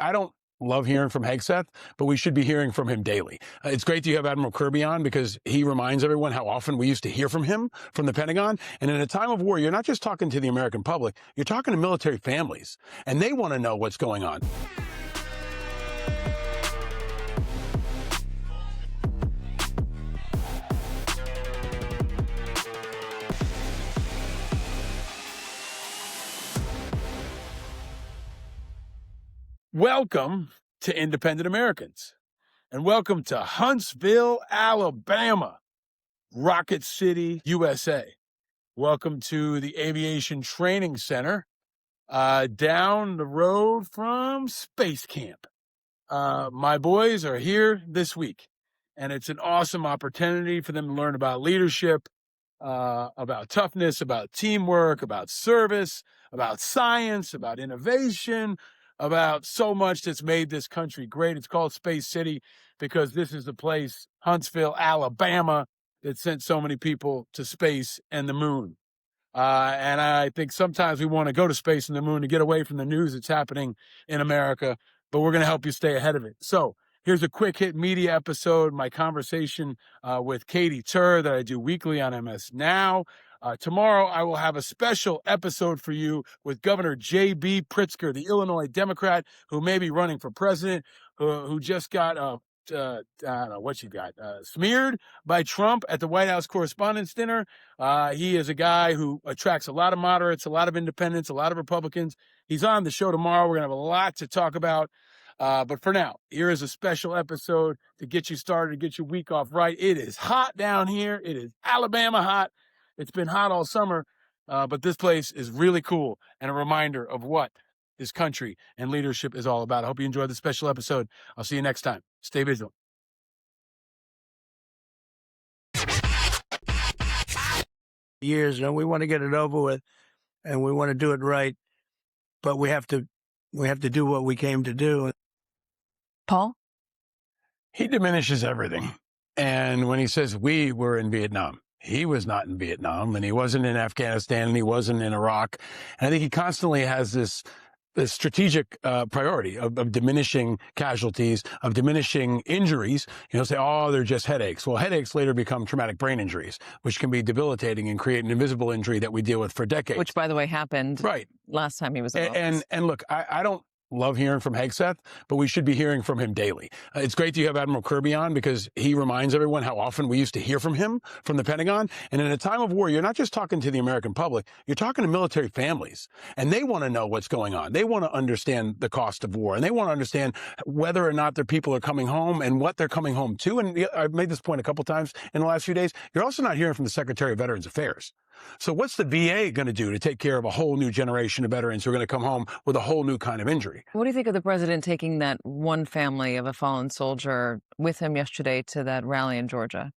I don't love hearing from Hegseth, but we should be hearing from him daily. It's great that you have Admiral Kirby on because he reminds everyone how often we used to hear from him from the Pentagon. And in a time of war, you're not just talking to the American public, you're talking to military families, and they want to know what's going on. Welcome to Independent Americans, and welcome to Huntsville, Alabama, Rocket City, USA. Welcome to the Aviation Training Center down the road from Space Camp. My boys are here this week, and it's an awesome opportunity for them to learn about leadership, about toughness, about teamwork, about service, about science, about innovation, about so much that's made this country great. It's called Space City because this is the place, Huntsville, Alabama, that sent so many people to space and the moon. And I think sometimes we want to go to space and the moon to get away from the news that's happening in America, but we're going to help you stay ahead of it. So here's a quick hit media episode, my conversation with Katy Tur that I do weekly on MS Now. Tomorrow, I will have a special episode for you with Governor J.B. Pritzker, the Illinois Democrat who may be running for president, who just got, I don't know what she got, smeared by Trump at the White House Correspondents' Dinner. He is a guy who attracts a lot of moderates, a lot of independents, a lot of Republicans. He's on the show tomorrow. We're going to have a lot to talk about. But for now, here is a special episode to get you started, to get your week off right. It is hot down here. It is Alabama hot. It's been hot all summer, but this place is really cool and a reminder of what this country and leadership is all about. I hope you enjoyed the special episode. I'll see you next time. Stay vigilant. Years, and we want to get it over with, and we want to do it right, but we have to do what we came to do. Paul? He diminishes everything. And when he says we were in Vietnam, he was not in Vietnam, and he wasn't in Afghanistan, and he wasn't in Iraq. And I think he constantly has this strategic priority of diminishing casualties, of diminishing injuries. Say, oh, they're just headaches. Well, headaches later become traumatic brain injuries, which can be debilitating and create an invisible injury that we deal with for decades. Which, by the way, happened right last time he was in office. And look, I don't love hearing from Hegseth, but we should be hearing from him daily. It's great that you have Admiral Kirby on because he reminds everyone how often we used to hear from him from the Pentagon. And in a time of war, you're not just talking to the American public, you're talking to military families, and they want to know what's going on. They want to understand the cost of war, and they want to understand whether or not their people are coming home and what they're coming home to. And I've made this point a couple times in the last few days. You're also not hearing from the Secretary of Veterans Affairs. So what's the VA going to do to take care of a whole new generation of veterans who are going to come home with a whole new kind of injury? What do you think of the president taking that one family of a fallen soldier with him yesterday to that rally in Georgia?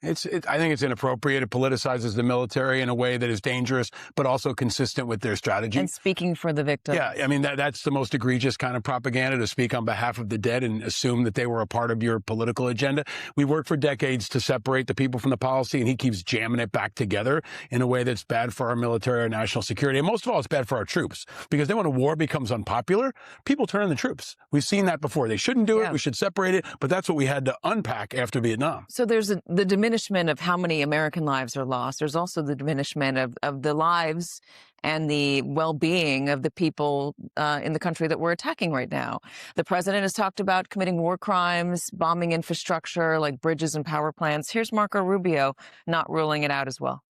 I think it's inappropriate. It politicizes the military in a way that is dangerous, but also consistent with their strategy. And speaking for the victims. Yeah, I mean, that's the most egregious kind of propaganda, to speak on behalf of the dead and assume that they were a part of your political agenda. We worked for decades to separate the people from the policy, and he keeps jamming it back together in a way that's bad for our military, our national security. And most of all, it's bad for our troops, because then when a war becomes unpopular, people turn on the troops. We've seen that before. They shouldn't do it. We should separate it. But that's what we had to unpack after Vietnam. So there's the diminishment of how many American lives are lost. There's also the diminishment of the lives and the well-being of the people in the country that we're attacking right now. The president has talked about committing war crimes, bombing infrastructure like bridges and power plants. Here's Marco Rubio not ruling it out as well.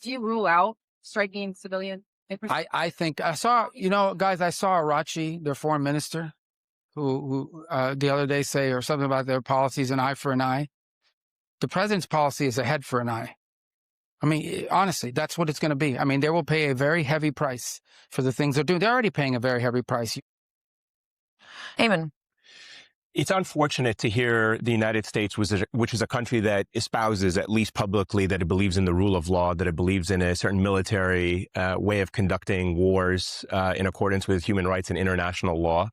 Do you rule out striking civilian infrastructure? I think I saw, guys, I saw Arachi, their foreign minister, who the other day say or something about their policies, an eye for an eye. The president's policy is a head for an eye. I mean, honestly, that's what it's going to be. I mean, they will pay a very heavy price for the things they're doing. They're already paying a very heavy price. Eamon. It's unfortunate to hear the United States, which is a country that espouses, at least publicly, that it believes in the rule of law, that it believes in a certain military way of conducting wars in accordance with human rights and international law.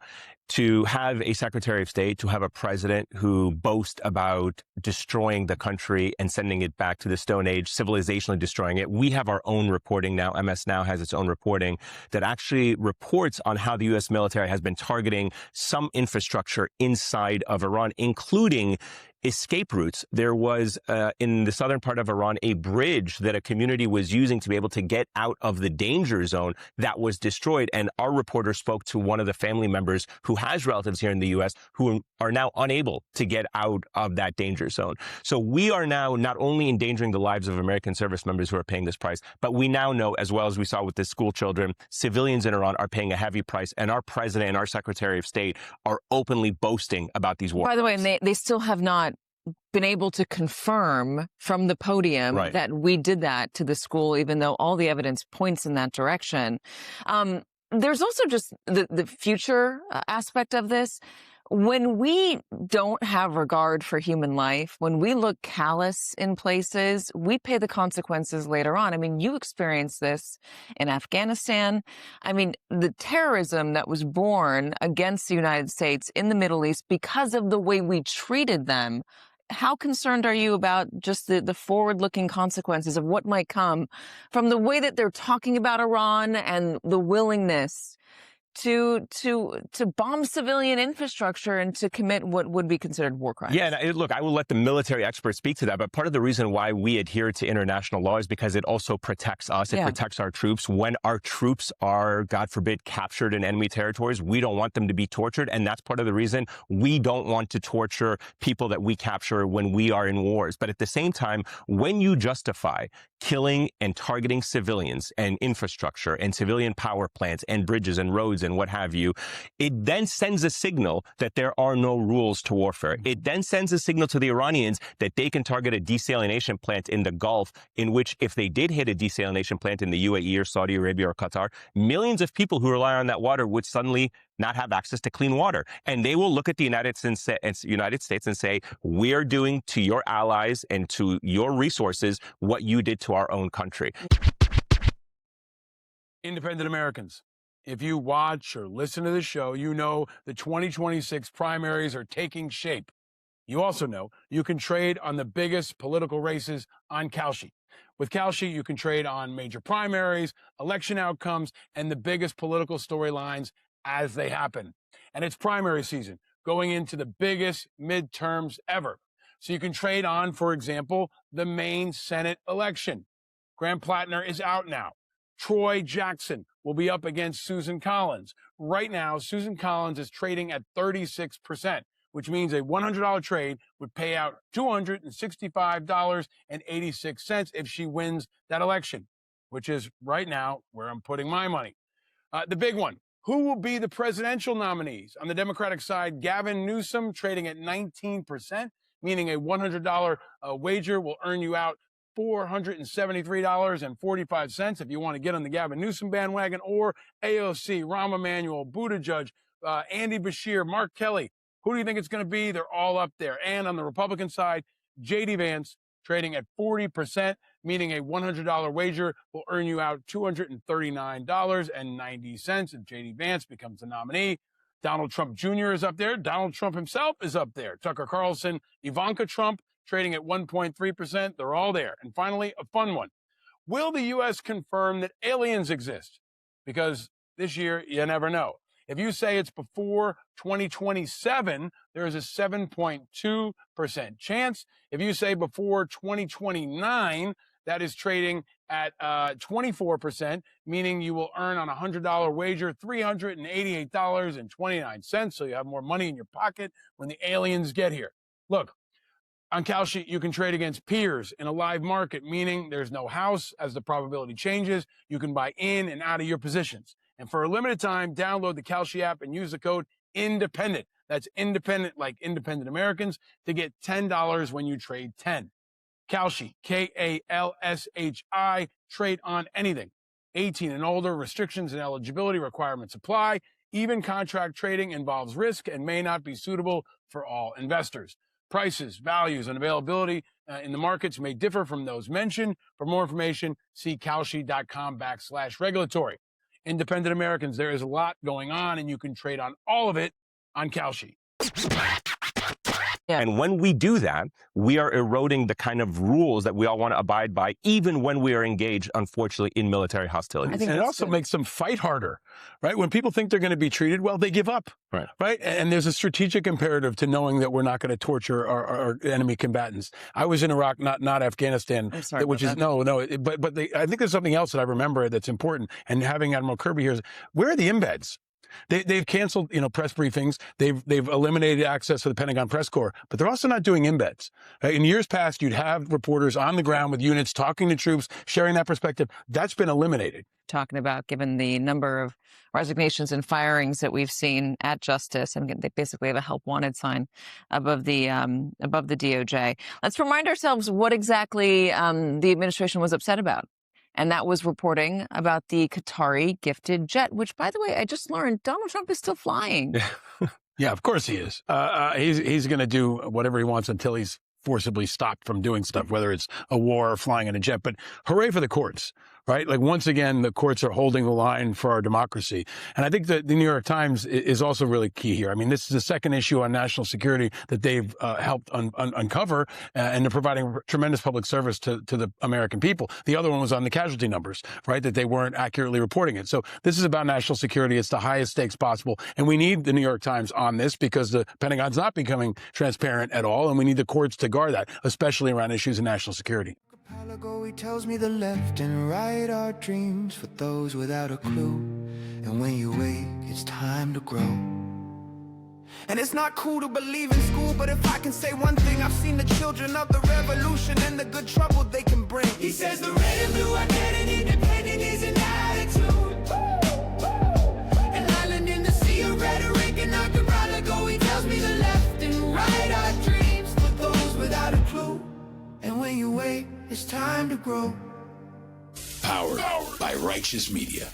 to have a Secretary of State, to have a president who boasts about destroying the country and sending it back to the Stone Age, civilizationally destroying it. We have our own reporting now. MS Now has its own reporting that actually reports on how the U.S. military has been targeting some infrastructure inside of Iran, including escape routes. There was, in the southern part of Iran, a bridge that a community was using to be able to get out of the danger zone that was destroyed. And our reporter spoke to one of the family members who has relatives here in the U.S. who are now unable to get out of that danger zone. So we are now not only endangering the lives of American service members who are paying this price, but we now know, as well as we saw with the school children, civilians in Iran are paying a heavy price, and our president and our Secretary of State are openly boasting about these wars. By the way, and they still have not been able to confirm from the podium that we did that to the school, even though all the evidence points in that direction. There's also just the future aspect of this. When we don't have regard for human life, when we look callous in places, we pay the consequences later on. I mean, you experienced this in Afghanistan. I mean, the terrorism that was born against the United States in the Middle East because of the way we treated them. How concerned are you about just the forward-looking consequences of what might come from the way that they're talking about Iran and the willingness to bomb civilian infrastructure and to commit what would be considered war crimes? Yeah, and look, I will let the military experts speak to that, but part of the reason why we adhere to international law is because it also protects us. It protects our troops. When our troops are, God forbid, captured in enemy territories, we don't want them to be tortured, and that's part of the reason we don't want to torture people that we capture when we are in wars. But at the same time, when you justify killing and targeting civilians and infrastructure and civilian power plants and bridges and roads and what have you, it then sends a signal that there are no rules to warfare. It then sends a signal to the Iranians that they can target a desalination plant in the Gulf, in which if they did hit a desalination plant in the UAE or Saudi Arabia or Qatar, millions of people who rely on that water would suddenly not have access to clean water. And they will look at the United States and say, we're doing to your allies and to your resources what you did to our own country. Independent Americans, if you watch or listen to the show, you know the 2026 primaries are taking shape. You also know you can trade on the biggest political races on Kalshi. With Kalshi, you can trade on major primaries, election outcomes, and the biggest political storylines as they happen. And it's primary season, going into the biggest midterms ever. So you can trade on, for example, the Maine Senate election. Graham Plattner is out now. Troy Jackson will be up against Susan Collins. Right now, Susan Collins is trading at 36%, which means a $100 trade would pay out $265.86 if she wins that election, which is right now where I'm putting my money. The big one, who will be the presidential nominees? On the Democratic side, Gavin Newsom trading at 19%, meaning a $100 wager will earn you out $473.45 if you want to get on the Gavin Newsom bandwagon, or AOC, Rahm Emanuel, Buttigieg, Andy Beshear, Mark Kelly. Who do you think it's going to be? They're all up there. And on the Republican side, J.D. Vance trading at 40%, meaning a $100 wager will earn you out $239.90 if J.D. Vance becomes the nominee. Donald Trump Jr. is up there. Donald Trump himself is up there. Tucker Carlson, Ivanka Trump trading at 1.3%. They're all there. And finally, a fun one. Will the U.S. confirm that aliens exist? Because this year, you never know. If you say it's before 2027, there is a 7.2% chance. If you say before 2029, that is trading at 24%, meaning you will earn on a $100 wager $388.29. So you have more money in your pocket when the aliens get here. Look, on Kalshi, you can trade against peers in a live market, meaning there's no house. As the probability changes, you can buy in and out of your positions. And for a limited time, download the Kalshi app and use the code INDEPENDENT. That's independent like independent Americans to get $10 when you trade 10. Kalshi, Kalshi, trade on anything. 18 and older, restrictions and eligibility requirements apply. Even contract trading involves risk and may not be suitable for all investors. Prices, values, and availability in the markets may differ from those mentioned. For more information, see kalshi.com/regulatory. Independent Americans, there is a lot going on, and you can trade on all of it on Kalshi. Yeah. And when we do that, we are eroding the kind of rules that we all want to abide by, even when we are engaged, unfortunately, in military hostilities. And it also makes them fight harder, right? When people think they're going to be treated well, they give up, right? And there's a strategic imperative to knowing that we're not going to torture our enemy combatants. I was in Iraq, not Afghanistan, I'm sorry which is that. but I think there's something else that I remember that's important. And having Admiral Kirby here, where are the embeds? They've canceled, press briefings. They've eliminated access to the Pentagon press corps, but they're also not doing embeds. In years past, you'd have reporters on the ground with units talking to troops, sharing that perspective. That's been eliminated. Talking about, given the number of resignations and firings that we've seen at Justice, and they basically have a help wanted sign above the DOJ. Let's remind ourselves what exactly the administration was upset about. And that was reporting about the Qatari gifted jet, which, by the way, I just learned Donald Trump is still flying. Yeah, of course he is. He's going to do whatever he wants until he's forcibly stopped from doing stuff, whether it's a war or flying in a jet. But hooray for the courts, right? Like, once again, the courts are holding the line for our democracy. And I think that the New York Times is also really key here. I mean, this is the second issue on national security that they've helped uncover, and they're providing tremendous public service to the American people. The other one was on the casualty numbers, right? That they weren't accurately reporting it. So this is about national security. It's the highest stakes possible. And we need the New York Times on this because the Pentagon's not becoming transparent at all. And we need the courts to guard that, especially around issues of national security. He tells me the left and right are dreams for those without a clue. And when you wake, it's time to grow. And it's not cool to believe in school, but if I can say one thing, I've seen the children of the revolution and the good trouble they can bring. He says the red and blue are dead and independent is an attitude. An island in the sea of rhetoric and archipelago. He tells me the left and right are dreams for those without a clue. And when you wait, it's time to grow. Powered by Righteous Media.